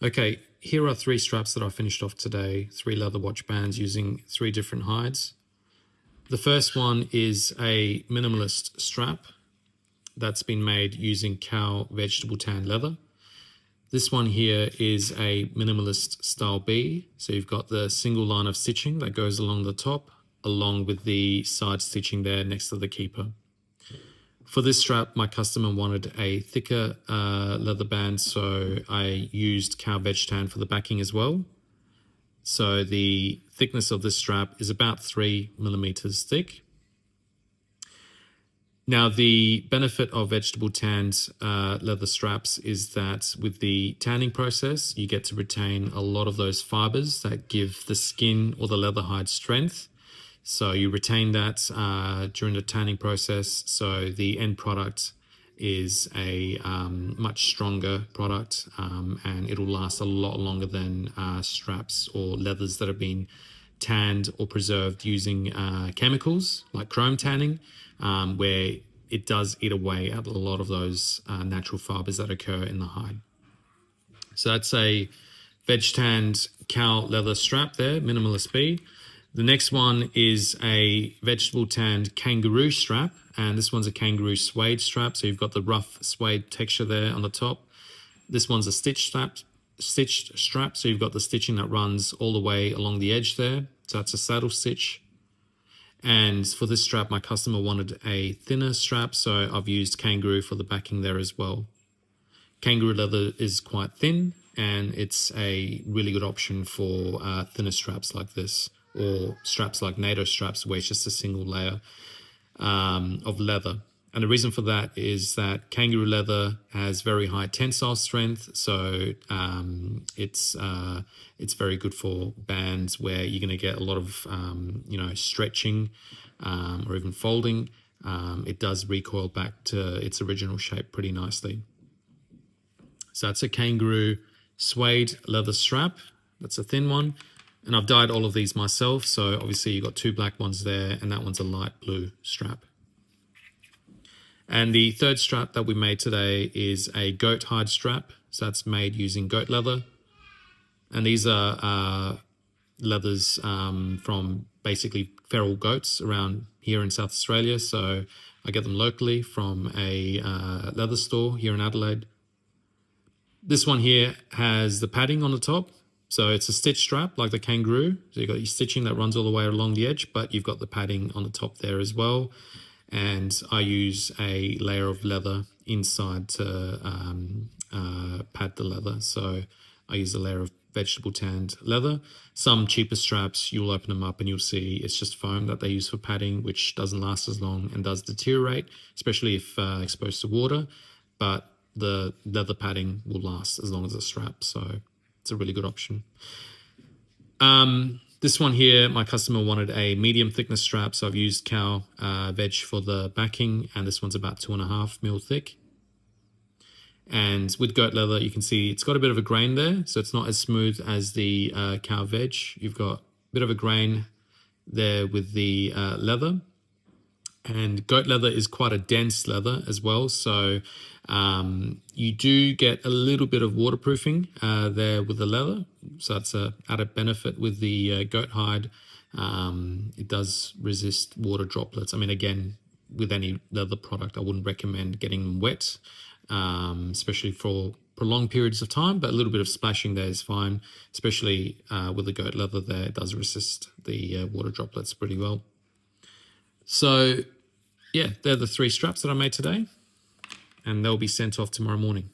Okay, here are 3 straps that I finished off today, 3 leather watch bands using 3 different hides. The first one is a minimalist strap that's been made using cow vegetable tan leather. This one here is a minimalist style B. So you've got the single line of stitching that goes along the top, along with the side stitching there next to the keeper. For this strap, my customer wanted a thicker leather band, so I used cow veg tan for the backing as well. So the thickness of this strap is about 3 millimeters thick. Now, the benefit of vegetable tanned leather straps is that with the tanning process, you get to retain a lot of those fibers that give the skin or the leather hide strength. So you retain that during the tanning process. So the end product is a much stronger product, and it'll last a lot longer than straps or leathers that have been tanned or preserved using chemicals like chrome tanning, where it does eat away at a lot of those natural fibers that occur in the hide. So that's a veg tanned cow leather strap there, minimalist B. The next one is a vegetable tanned kangaroo strap, and this one's a kangaroo suede strap. So you've got the rough suede texture there on the top. This one's a stitched strap. So you've got the stitching that runs all the way along the edge there. So that's a saddle stitch. And for this strap, my customer wanted a thinner strap, so I've used kangaroo for the backing there as well. Kangaroo leather is quite thin, and it's a really good option for thinner straps like this, or straps like NATO straps where it's just a single layer of leather. And the reason for that is that kangaroo leather has very high tensile strength, so it's very good for bands where you're going to get a lot of stretching or even folding. It does recoil back to its original shape pretty nicely. So that's a kangaroo suede leather strap. That's a thin one. And I've dyed all of these myself. So obviously you've got 2 black ones there, and that one's a light blue strap. And the third strap that we made today is a goat hide strap. So that's made using goat leather. And these are leathers from basically feral goats around here in South Australia. So I get them locally from a leather store here in Adelaide. This one here has the padding on the top. So it's a stitch strap like the kangaroo. So you've got your stitching that runs all the way along the edge, but you've got the padding on the top there as well. And I use a layer of leather inside to pad the leather. So I use a layer of vegetable tanned leather. Some cheaper straps, you'll open them up and you'll see it's just foam that they use for padding, which doesn't last as long and does deteriorate, especially if exposed to water. But the leather padding will last as long as the strap. So it's a really good option. This one here, my customer wanted a medium thickness strap, so I've used cow veg for the backing, and this one's about 2.5 mil thick. And with goat leather, you can see it's got a bit of a grain there, so it's not as smooth as the cow veg. You've got a bit of a grain there with the leather. And goat leather is quite a dense leather as well, so you do get a little bit of waterproofing there with the leather. So that's an added benefit with the goat hide. It does resist water droplets. I mean, again, with any leather product, I wouldn't recommend getting them wet, especially for prolonged periods of time, but a little bit of splashing there is fine, especially with the goat leather there. It does resist the water droplets pretty well. So yeah, they're the 3 straps that I made today, and they'll be sent off tomorrow morning.